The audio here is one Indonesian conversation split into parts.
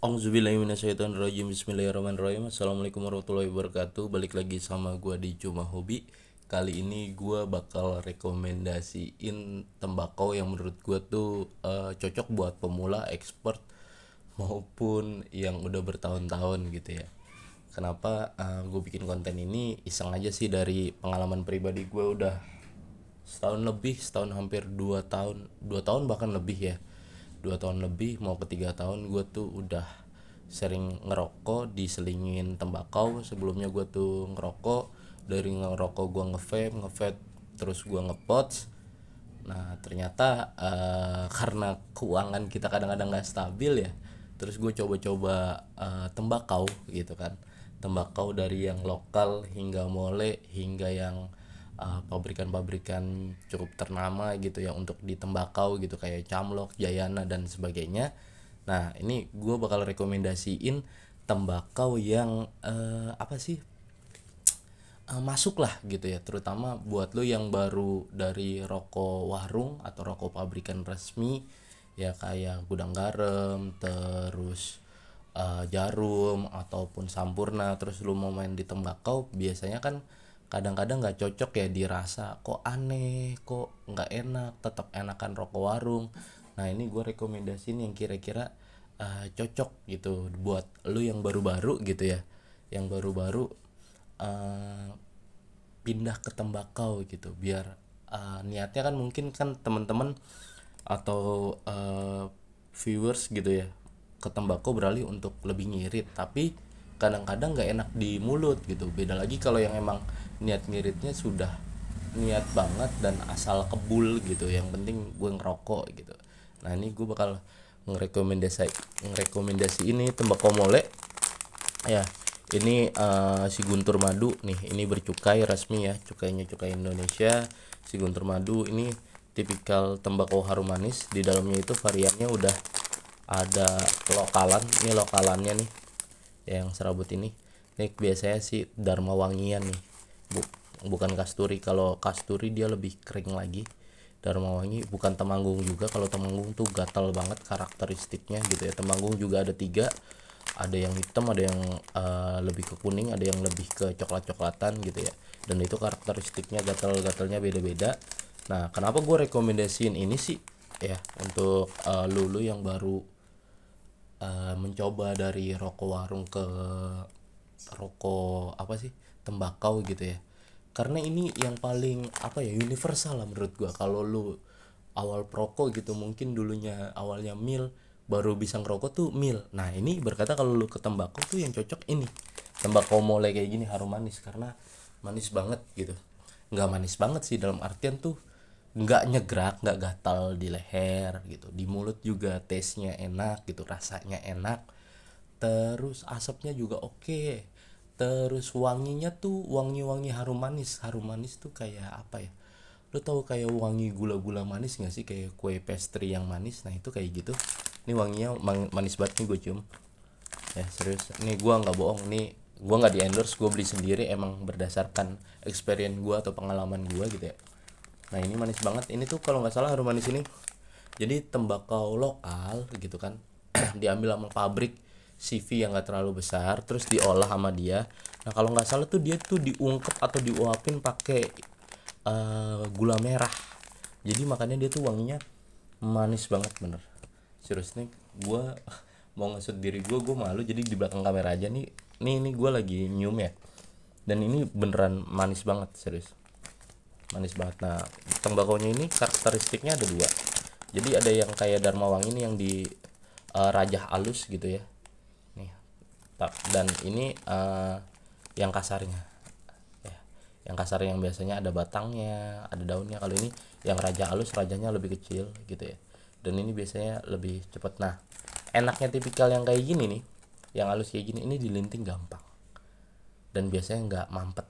Auzubillahiminasyaitonirrajim. Bismillahirrahmanirrahim. Assalamualaikum warahmatullahi wabarakatuh. Balik lagi sama gua di Cuma Hobi. Kali ini gua bakal rekomendasiin tembakau yang menurut gua tuh cocok buat pemula, expert maupun yang udah bertahun-tahun gitu ya. Kenapa gue bikin konten ini iseng aja sih, dari pengalaman pribadi gue udah setahun lebih, setahun hampir 2 tahun, 2 tahun bahkan lebih ya, 2 tahun lebih mau ke 3 tahun gue tuh udah sering ngerokok diselingin tembakau. Sebelumnya gue tuh ngerokok, dari ngerokok gue ngevape, terus gue ngepots. Nah ternyata karena keuangan kita kadang-kadang nggak stabil ya, terus gue coba-coba tembakau gitu kan. Tembakau dari yang lokal hingga mole, hingga yang pabrikan-pabrikan cukup ternama gitu ya untuk di tembakau gitu, kayak Camlok, Jayana dan sebagainya. Nah ini gue bakal rekomendasiin tembakau yang apa sih, masuk lah gitu ya, terutama buat lo yang baru dari rokok warung atau rokok pabrikan resmi ya, kayak Gudang Garam, terus Jarum ataupun Sampurna. Terus lu mau main di tembakau, biasanya kan kadang-kadang nggak cocok ya, dirasa kok aneh, kok nggak enak, tetap enakan rokok warung. Nah ini gue rekomendasiin yang kira-kira cocok gitu buat lu yang baru-baru gitu ya, yang baru-baru uh, pindah ke tembakau gitu, biar niatnya kan mungkin kan teman-teman atau viewers gitu ya, ke tembakau beralih untuk lebih ngirit, tapi kadang-kadang nggak enak di mulut gitu. Beda lagi kalau yang emang niat ngiritnya sudah niat banget dan asal kebul gitu, yang penting gue ngerokok gitu. Nah ini gue bakal ngerekomendasi ini tembakau mole ya. Ini si Guntur Madu nih, ini bercukai resmi ya, cukainya cukai Indonesia. Si Guntur Madu ini tipikal tembakau harum manis. Di dalamnya itu variannya udah ada lokalan. Ini lokalannya nih yang serabut ini biasanya sih Dharma Wangian nih, bukan kasturi. Kalau kasturi dia lebih kering lagi. Dharma Wangi bukan Temanggung juga. Kalau Temanggung tuh gatal banget karakteristiknya gitu ya. Temanggung juga ada 3, ada yang hitam, ada yang lebih ke kuning, ada yang lebih ke coklat-coklatan gitu ya, dan itu karakteristiknya gatal-gatalnya beda-beda. Nah kenapa gue rekomendasiin ini sih ya, untuk lulu yang baru mencoba dari rokok warung ke rokok apa sih, tembakau gitu ya. Karena ini yang paling apa ya, universal lah menurut gua. Kalau lu awal perokok gitu, mungkin dulunya awalnya mil, baru bisa ngerokok tuh mil. Nah ini berkata kalau lu ke tembakau tuh yang cocok ini tembakau mulai kayak gini, harum manis. Karena manis banget gitu, nggak manis banget sih dalam artian tuh nggak nyegrak, nggak gatal di leher gitu, di mulut juga taste-nya enak gitu, rasanya enak, terus asapnya juga oke, terus wanginya tuh wangi-wangi harum manis. Harum manis tuh kayak apa ya, lo tau kayak wangi gula-gula manis nggak sih, kayak kue pastry yang manis. Nah itu kayak gitu. Ini wanginya manis banget nih, gue cium ya, serius. Ini gue nggak bohong, nih gue nggak di endorse, gue beli sendiri emang berdasarkan experience gue atau pengalaman gue gitu ya. Nah ini manis banget. Ini tuh kalau nggak salah harum manis ini jadi tembakau lokal gitu kan, diambil sama pabrik CV yang nggak terlalu besar, terus diolah sama dia. Nah kalau nggak salah tuh dia tuh diungkep atau diuapin pakai gula merah, jadi makanya dia tuh wanginya manis banget bener. Serius nih, gue mau ngesut diri gue malu, jadi di belakang kamera aja nih. Ini gue lagi nyium ya, dan ini beneran manis banget, serius manis banget. Nah tembakonya ini karakteristiknya ada 2. Jadi ada yang kayak Dharma Wangi ini yang di rajah halus gitu ya nih, dan ini yang kasarnya ya, yang kasar yang biasanya ada batangnya, ada daunnya. Kalau ini yang raja halus, rajanya lebih kecil gitu ya, dan ini biasanya lebih cepat. Nah enaknya tipikal yang kayak gini nih, yang halus kayak gini, ini dilinting gampang dan biasanya nggak mampet.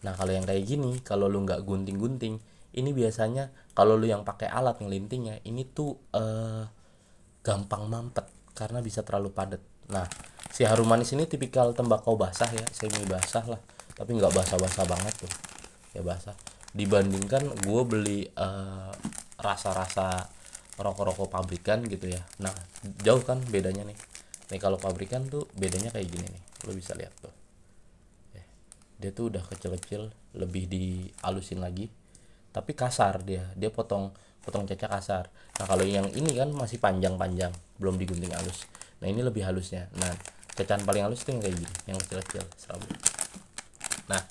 Nah kalau yang kayak gini, kalau lu nggak gunting-gunting, ini biasanya kalau lu yang pakai alat ngelintingnya ini tuh gampang mampet karena bisa terlalu padat. Nah si harum manis ini tipikal tembakau basah ya, semi basah lah, tapi nggak basah-basah banget tuh ya, basah. Dibandingkan gue beli rasa-rasa rokok-rokok pabrikan gitu ya, nah jauh kan bedanya nih. Nih kalau pabrikan tuh bedanya kayak gini nih, lo bisa lihat tuh. Dia tuh udah kecil-kecil, lebih dihalusin lagi, tapi kasar, dia potong potong caca kasar. Nah kalau yang ini kan masih panjang-panjang, belum digunting halus. Nah ini lebih halusnya. Nah cacaan paling halus tuh yang kayak gini, yang kecil-kecil serabut. Nah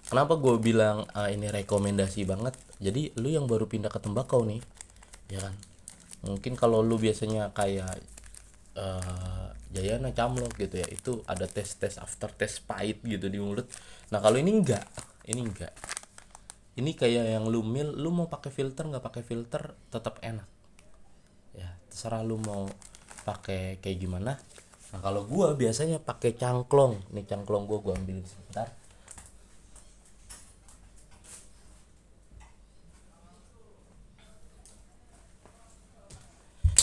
kenapa gue bilang ini rekomendasi banget, jadi lu yang baru pindah ke tembakau nih, ya kan, mungkin kalau lu biasanya kayak Jayana Camlok gitu ya, itu ada tes after tes pahit gitu di mulut. Nah kalau ini enggak, ini kayak yang lu mil, lu mau pakai filter nggak pakai filter tetap enak ya, terserah lu mau pakai kayak gimana. Nah kalau gua biasanya pakai cangklong. Nih cangklong gua ambil sebentar.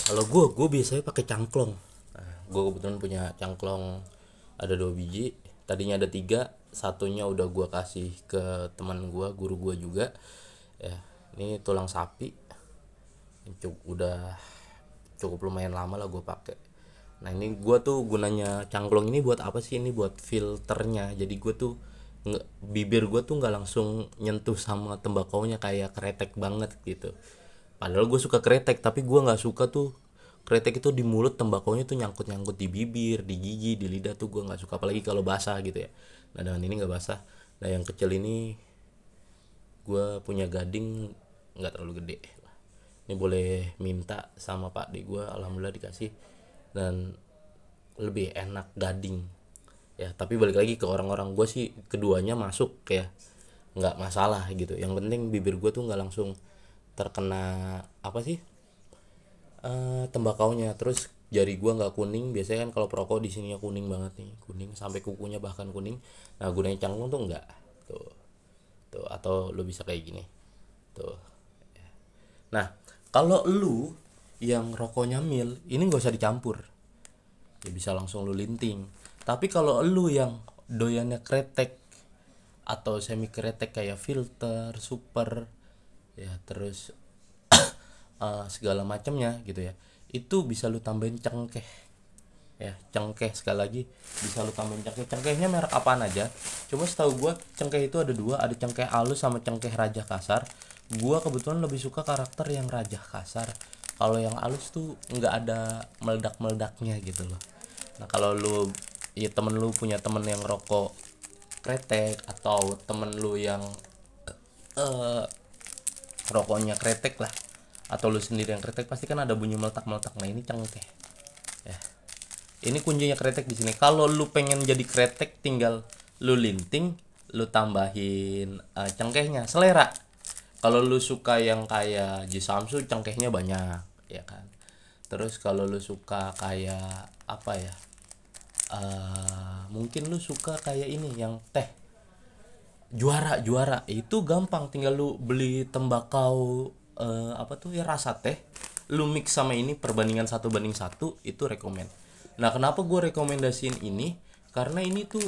Kalau gua biasanya pakai cangklong. Nah, gua kebetulan punya cangklong ada 2 biji. Tadinya ada 3, satunya udah gua kasih ke teman gua, guru gua juga. Ya, ini tulang sapi. Udah cukup lumayan lama lah gue pakai. Nah ini gue tuh gunanya cangklong ini buat apa sih? Ini buat filternya. Jadi gue tuh bibir gue tuh nggak langsung nyentuh sama tembakaunya kayak kretek banget gitu. Padahal gue suka kretek, tapi gue nggak suka tuh kretek itu di mulut, tembakaunya tuh nyangkut-nyangkut di bibir, di gigi, di lidah tuh gue nggak suka, apalagi kalau basah gitu ya. Nah dengan ini nggak basah. Nah yang kecil ini gue punya gading nggak terlalu gede. Ini boleh minta sama pak di gue, alhamdulillah dikasih, dan lebih enak gading ya. Tapi balik lagi ke orang-orang, gue sih keduanya masuk ya, nggak masalah gitu. Yang penting bibir gue tuh nggak langsung terkena apa sih, tembakaunya. Terus jari gue nggak kuning. Biasanya kan kalau perokok di sininya kuning banget nih, kuning sampai kukunya bahkan kuning. Nah gunanya cangkung tuh enggak tuh. Tuh atau lu bisa kayak gini tuh. Nah kalau lu yang rokoknya mil, ini nggak usah dicampur ya, bisa langsung lu linting. Tapi kalau lu yang doyannya kretek atau semi kretek kayak filter super ya, terus segala macamnya gitu ya, itu bisa lu tambahin cengkeh ya. Cengkeh sekali lagi bisa lu tambahin cengkeh. Cengkehnya merek apaan aja? Coba setahu gua cengkeh itu ada 2, ada cengkeh halus sama cengkeh raja kasar. Gua kebetulan lebih suka karakter yang raja kasar. Kalau yang halus tuh nggak ada meledak-meledaknya gitu loh. Nah kalau lu ya, temen lu punya temen yang rokok kretek, atau temen lu yang eh rokoknya kretek lah, atau lu sendiri yang kretek, pasti kan ada bunyi meletak-meletak. Nah ini cengkeh ya, ini kuncinya kretek di sini. Kalau lu pengen jadi kretek, tinggal lu linting, lu tambahin cengkehnya selera. Kalau lu suka yang kayak Jisamsu cengkehnya banyak ya kan. Terus kalau lu suka kayak apa ya, mungkin lu suka kayak ini yang teh juara itu gampang, tinggal lu beli tembakau apa tuh ya, rasa teh, lu mix sama ini perbandingan 1:1, itu rekomend. Nah kenapa gue rekomendasiin ini, karena ini tuh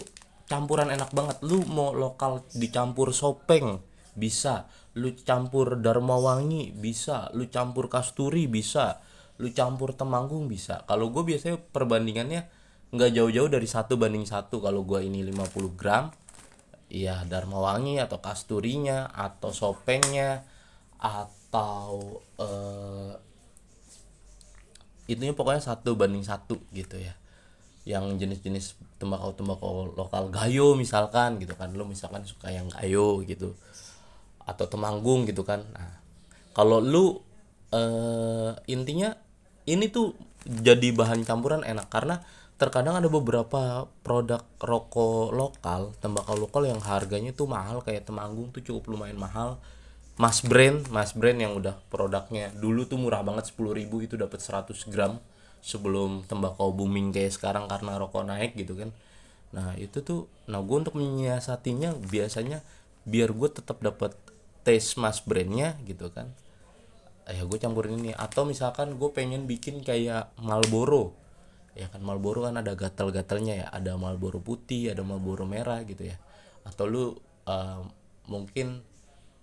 campuran enak banget. Lu mau lokal dicampur sopeng bisa, lu campur Dharma Wangi bisa, lu campur kasturi bisa, lu campur temanggung bisa. Kalau gue biasanya perbandingannya nggak jauh-jauh dari 1:1. Kalau gue ini 50 gram, iya Dharma Wangi atau kasturinya atau sopengnya atau itunya pokoknya 1:1 gitu ya. Yang jenis-jenis tembakau lokal gayo misalkan gitu kan, lo misalkan suka yang gayo gitu, atau temanggung gitu kan. Nah kalau lu intinya ini tuh jadi bahan campuran enak, karena terkadang ada beberapa produk rokok lokal, tembakau lokal yang harganya tuh mahal, kayak temanggung tuh cukup lumayan mahal. Mas brand yang udah produknya dulu tuh murah banget, 10.000 itu dapat 100 gram sebelum tembakau booming kayak sekarang karena rokok naik gitu kan. Nah itu tuh, nah gue untuk menyiasatinya biasanya biar gue tetap dapat taste mas brandnya gitu kan, ya gue campurin ini. Atau misalkan gue pengen bikin kayak Marlboro ya kan, Marlboro kan ada gatal-gatalnya ya, ada Marlboro putih, ada Marlboro merah gitu ya. Atau lu mungkin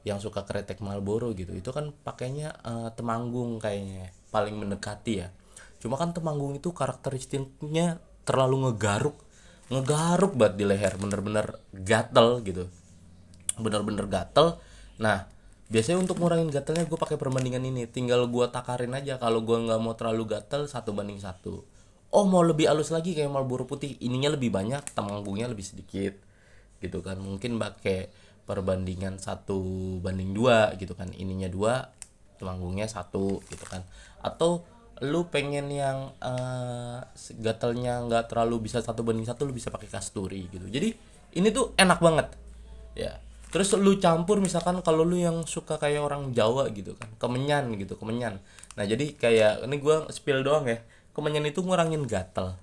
yang suka kretek Marlboro gitu, itu kan pakainya temanggung kayaknya paling mendekati ya. Cuma kan Temanggung itu karakteristiknya terlalu ngegaruk banget di leher, bener-bener gatel gitu, bener-bener gatel. Nah biasanya untuk ngurangin gatelnya gue pakai perbandingan ini, tinggal gue takarin aja. Kalau gue nggak mau terlalu gatel, 1:1. Oh mau lebih halus lagi kayak Marlboro putih, ininya lebih banyak, Temanggungnya lebih sedikit gitu kan, mungkin pakai perbandingan 1:2 gitu kan, ininya 2, Temanggungnya 1 gitu kan. Atau lu pengen yang gatelnya nggak terlalu bisa 1:1, lu bisa pakai kasturi gitu. Jadi ini tuh enak banget ya. Terus lu campur, misalkan kalau lu yang suka kayak orang Jawa gitu kan, kemenyan gitu, kemenyan. Nah jadi kayak ini gua spill doang ya, kemenyan itu ngurangin gatel,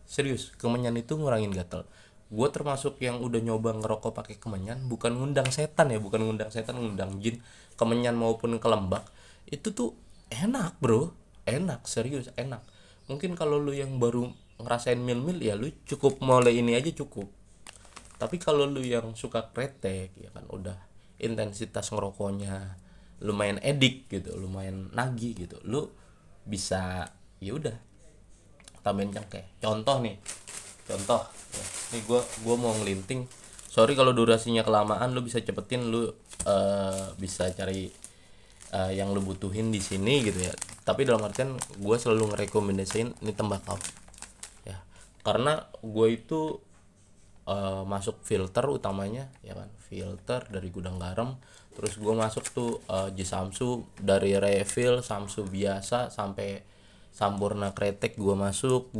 serius, kemenyan itu ngurangin gatel. Gue termasuk yang udah nyoba ngerokok pakai kemenyan, bukan ngundang setan ya, bukan ngundang setan, ngundang jin. Kemenyan maupun kelembak itu tuh enak bro, enak, serius enak. Mungkin kalau lu yang baru ngerasain mil-mil ya lu cukup mulai ini aja cukup. Tapi kalau lu yang suka kretek ya kan, udah intensitas ngerokoknya lumayan edik gitu, lumayan nagih gitu, lu bisa ya udah tambahin cengkeh. Contoh nih, contoh ya, nih gua mau ngelinting. Sorry kalau durasinya kelamaan, lu bisa cepetin, lu bisa cari yang lu butuhin di sini gitu ya. Tapi dalam artian gue selalu ngerekomendasiin ini tembakau ya, karena gue itu masuk filter utamanya ya kan, filter dari gudang garam. Terus gue masuk tuh Jisamsu, dari refill Samsu biasa sampai Sampurna kretek gue masuk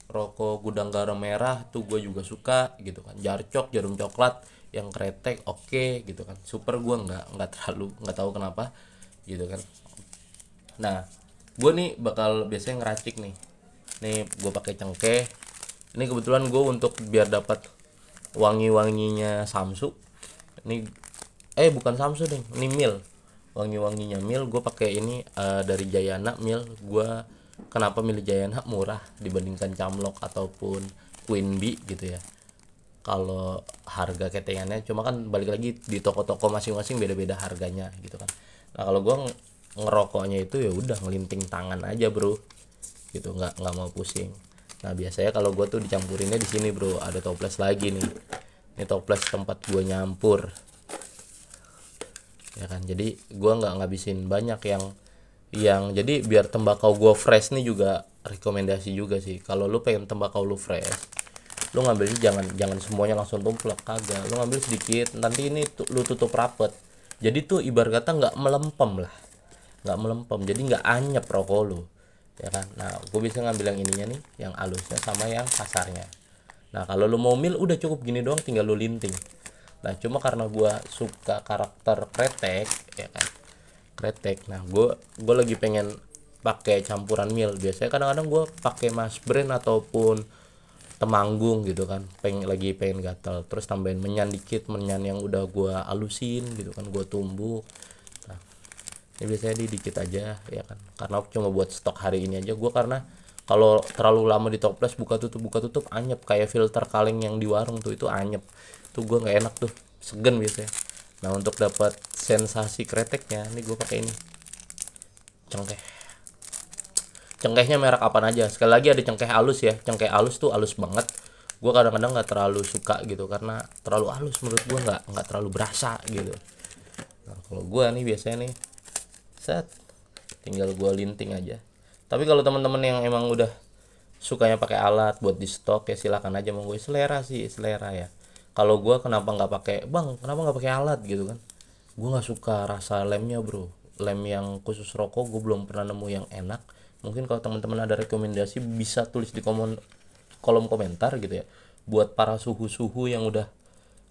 rokok gudang garam merah tuh gue juga suka gitu kan, Jarcok jarum coklat yang kretek oke gitu kan. Super gue nggak terlalu, nggak tahu kenapa gitu kan. Nah gue nih bakal biasanya ngeracik nih gue pakai cengkeh. Ini kebetulan gue untuk biar dapat wangi-wanginya Samsu, ini bukan Samsu deh, ini Mil. Wangi-wanginya Mil gue pakai ini dari Jayana Mil. Gue kenapa milih Jayana, murah dibandingkan Camlok ataupun Queen Bee gitu ya. Kalau harga ketengannya, cuma kan balik lagi di toko-toko masing-masing beda-beda harganya gitu kan. Nah kalau gue ngerokoknya itu ya udah ngelinting tangan aja bro gitu, nggak mau pusing. Nah biasanya kalau gue tuh dicampurinnya di sini bro, ada toples lagi nih, ini toples tempat gue nyampur ya kan. Jadi gue nggak ngabisin banyak yang jadi biar tembakau gue fresh nih, juga rekomendasi juga sih kalau lu pengen tembakau lu fresh, lu ngambilnya jangan semuanya langsung tumplek, kagak, lu ngambil sedikit, nanti ini lu tutup rapet, jadi tuh ibarat kata nggak melempem lah, nggak melempem, jadi nggak anyep rokok lu ya kan. Nah gue bisa ngambil yang ininya nih, yang halusnya sama yang kasarnya. Nah kalau lu mau mil udah cukup gini doang, tinggal lu linting. Nah cuma karena gue suka karakter kretek ya kan, kretek, nah gue lagi pengen pakai campuran mil. Biasanya kadang-kadang gue pakai Mas Brand ataupun Temanggung gitu kan, pengen gatal, terus tambahin menyan dikit, menyan yang udah gue alusin gitu kan, gue tumbuk. Nah ini biasanya dikit aja ya kan, karena cuma buat stok hari ini aja gue, karena kalau terlalu lama di toples buka tutup anyep, kayak filter kaleng yang di warung tuh, itu anyep tuh, gue nggak enak tuh, segen biasanya. Nah untuk dapat sensasi kreteknya nih gue pakai ini cengkeh. Cengkehnya merek apaan aja, sekali lagi ada cengkeh halus ya, cengkeh halus tuh halus banget. Gue kadang-kadang nggak terlalu suka gitu, karena terlalu halus menurut gue nggak terlalu berasa gitu. Nah kalau gue nih biasanya nih set, tinggal gue linting aja. Tapi kalau teman-teman yang emang udah sukanya pakai alat buat di stok ya silakan aja, mau gue selera sih, selera ya. Kalau gue kenapa nggak pakai, bang kenapa nggak pakai alat gitu kan, gue nggak suka rasa lemnya bro. Lem yang khusus rokok gue belum pernah nemu yang enak. Mungkin kalau teman-teman ada rekomendasi bisa tulis di kolom komentar gitu ya, buat para suhu-suhu yang udah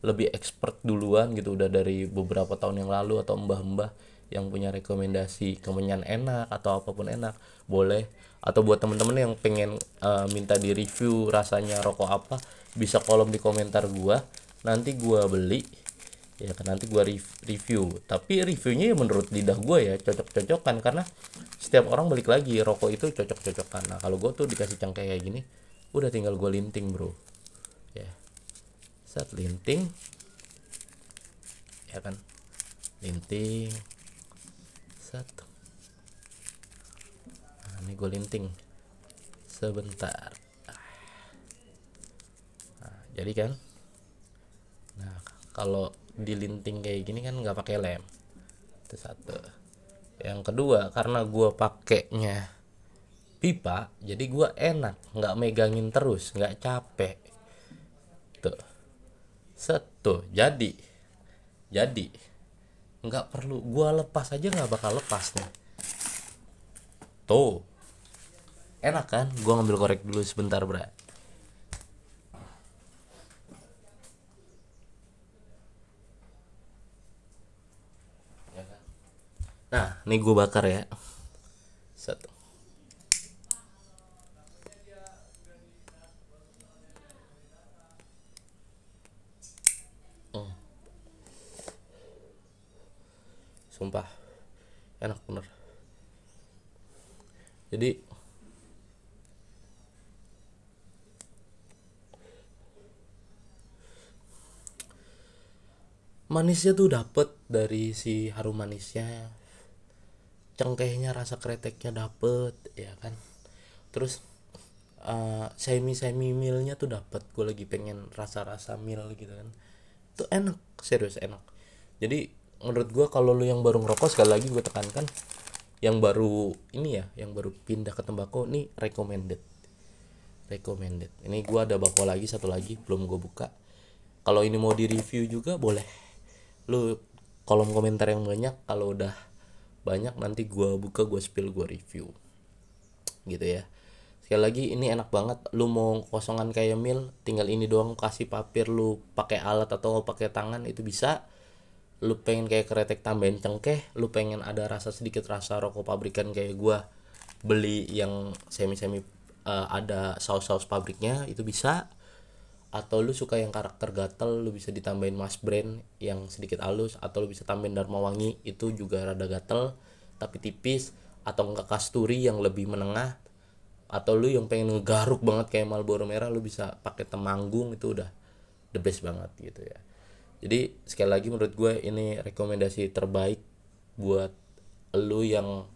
lebih expert duluan gitu, udah dari beberapa tahun yang lalu, atau mbah-mbah yang punya rekomendasi kemenyan enak atau apapun enak, boleh. Atau buat temen-temen yang pengen minta di review rasanya rokok apa, bisa kolom di komentar gua, nanti gua beli ya kan, nanti gua review. Tapi reviewnya ya menurut lidah gua ya, cocok-cocokan, karena setiap orang balik lagi rokok itu cocok-cocokan. Nah kalau gua tuh dikasih cangkeh kayak gini, udah tinggal gua linting bro ya, set linting ya kan, linting set. ini gue linting sebentar. Nah, jadi kan, nah kalau dilinting kayak gini kan nggak pakai lem, itu satu. Yang kedua, karena gue pakainya pipa, jadi gue enak nggak megangin terus, nggak capek tuh. Setu, jadi nggak perlu gue lepas aja, nggak bakal lepas nih tuh. Enak kan? Gue ngambil korek dulu sebentar, bro. Nah, ini gue bakar ya. Satu. Sumpah, enak bener. Jadi manisnya tuh dapet dari si harum manisnya, cengkehnya, rasa kreteknya dapet, ya kan. Terus semi milnya tuh dapet. Gue lagi pengen rasa mil gitu kan, itu enak, serius enak. Jadi menurut gue kalau lu yang baru ngerokok, sekali lagi gue tekankan, yang baru ini ya, yang baru pindah ke tembakau, nih recommended. Ini gue ada bako lagi, satu lagi belum gue buka. Kalau ini mau di review juga boleh, lu kolom komentar yang banyak. Kalau udah banyak nanti gue buka, gue spill, gue review gitu ya. Sekali lagi ini enak banget. Lu mau kosongan kayak mil, tinggal ini doang, kasih papir, lu pakai alat atau pakai tangan itu bisa. Lu pengen kayak kretek tambahin cengkeh, lu pengen ada rasa sedikit rasa rokok pabrikan kayak gua beli yang semi ada saus pabriknya, itu bisa. Atau lu suka yang karakter gatel, lu bisa ditambahin Mas Brand yang sedikit halus, atau lu bisa tambahin Dharma Wangi, itu juga rada gatel tapi tipis. Atau enggak kasturi yang lebih menengah. Atau lu yang pengen ngegaruk banget kayak Marlboro merah, lu bisa pakai Temanggung, itu udah the best banget gitu ya. Jadi sekali lagi menurut gue ini rekomendasi terbaik buat lu yang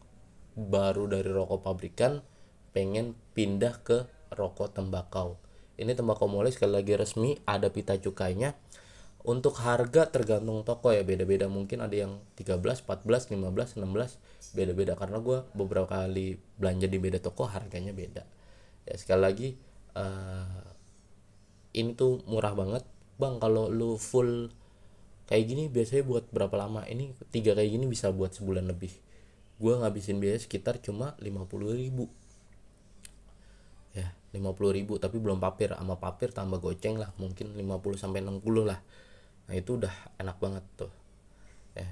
baru dari rokok pabrikan pengen pindah ke rokok tembakau. Ini tembakau mulai, sekali lagi resmi, ada pita cukainya. Untuk harga tergantung toko ya, beda-beda. Mungkin ada yang 13, 14, 15, 16, beda-beda. Karena gue beberapa kali belanja di beda toko, harganya beda. Ya sekali lagi, ini tuh murah banget. Bang, kalau lu full kayak gini biasanya buat berapa lama? Ini 3 kayak gini bisa buat sebulan lebih. Gue ngabisin biaya sekitar cuma 50.000. Ya 50.000, tapi belum papir. Sama papir tambah goceng lah, mungkin 50-60 lah. Nah itu udah enak banget tuh ya.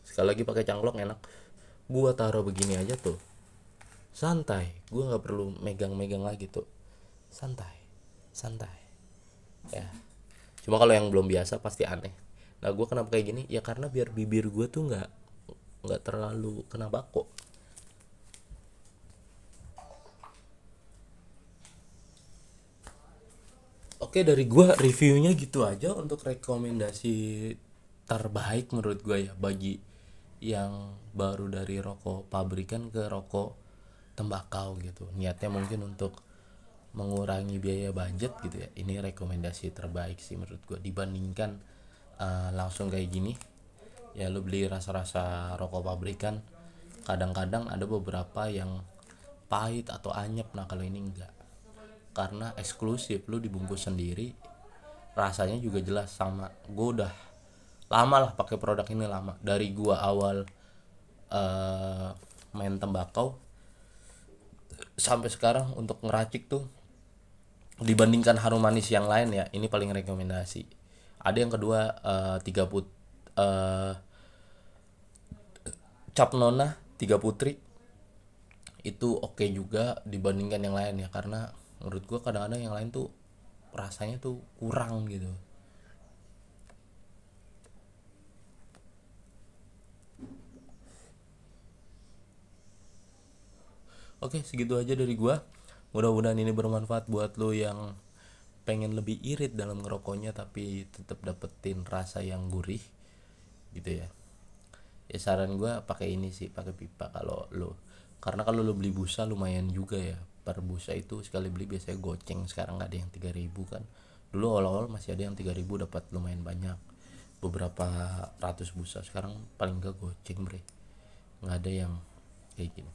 Sekali lagi pakai cangklong enak. Gua taruh begini aja tuh santai, gua nggak perlu megang lagi tuh, santai ya. Cuma kalau yang belum biasa pasti aneh. Nah gua kenapa kayak gini ya, karena biar bibir gua tuh nggak terlalu kena bako. Oke, dari gua reviewnya gitu aja untuk rekomendasi terbaik menurut gua ya, bagi yang baru dari rokok pabrikan ke rokok tembakau gitu. Niatnya mungkin untuk mengurangi biaya budget gitu ya. Ini rekomendasi terbaik sih menurut gua, dibandingkan langsung kayak gini. Ya lu beli rasa-rasa rokok pabrikan, kadang-kadang ada beberapa yang pahit atau anyep. Nah kalau ini enggak, karena eksklusif, lu dibungkus sendiri, rasanya juga jelas sama. Gue udah lama lah pakai produk ini, lama dari gua awal main tembakau sampai sekarang. Untuk ngeracik tuh, dibandingkan harum manis yang lain ya, ini paling rekomendasi. Ada yang kedua, 3 Cap Nona 3 Putri, itu oke juga dibandingkan yang lain ya, karena menurut gua kadang-kadang yang lain tuh rasanya tuh kurang gitu. Oke, segitu aja dari gua. Mudah-mudahan ini bermanfaat buat lo yang pengen lebih irit dalam ngerokoknya tapi tetap dapetin rasa yang gurih gitu ya. Ya saran gue pakai ini sih, pakai pipa kalau lo, karena kalau lo beli busa lumayan juga ya, per busa itu sekali beli biasanya goceng. Sekarang nggak ada yang 3.000 kan, dulu awal-awal masih ada yang 3.000 dapat lumayan banyak, beberapa ratus busa. Sekarang paling gak goceng bre, nggak ada yang kayak gini.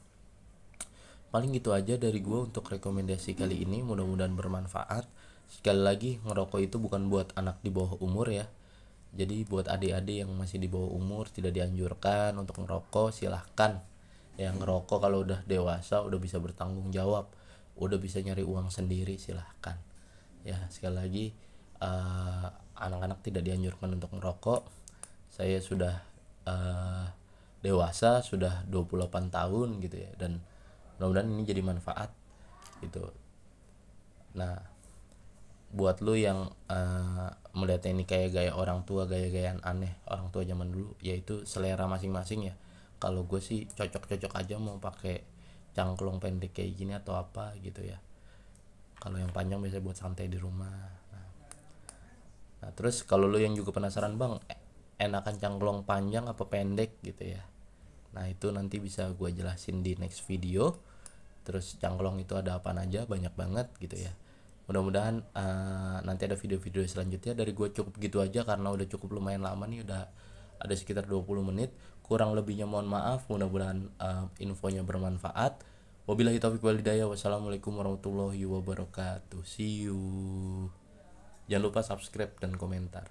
Paling gitu aja dari gue untuk rekomendasi kali ini, mudah-mudahan bermanfaat. Sekali lagi, ngerokok itu bukan buat anak di bawah umur ya, jadi buat adik-adik yang masih di bawah umur tidak dianjurkan untuk ngerokok. Silahkan yang ngerokok kalau udah dewasa, udah bisa bertanggung jawab, udah bisa nyari uang sendiri, silahkan ya. Sekali lagi, anak-anak tidak dianjurkan untuk ngerokok. Saya sudah dewasa, sudah 28 tahun gitu ya, dan mudah-mudahan ini jadi manfaat gitu. Nah, buat lu yang melihat ini kayak gaya orang tua, gaya-gayaan aneh orang tua zaman dulu, yaitu selera masing-masing ya. Kalau gue sih cocok-cocok aja mau pakai cangklong pendek kayak gini atau apa gitu ya. Kalau yang panjang biasanya buat santai di rumah. Nah, terus kalau lu yang juga penasaran, bang, enakan cangklong panjang apa pendek gitu ya, nah itu nanti bisa gue jelasin di next video. Terus cangklong itu ada apa aja, banyak banget gitu ya. Mudah-mudahan nanti ada video-video selanjutnya. Dari gue cukup gitu aja karena udah cukup lumayan lama nih, udah ada sekitar 20 menit. Kurang lebihnya mohon maaf. Mudah-mudahan infonya bermanfaat. Wabillahi taufiq wal hidayah. Wassalamualaikum warahmatullahi wabarakatuh. See you. Jangan lupa subscribe dan komentar.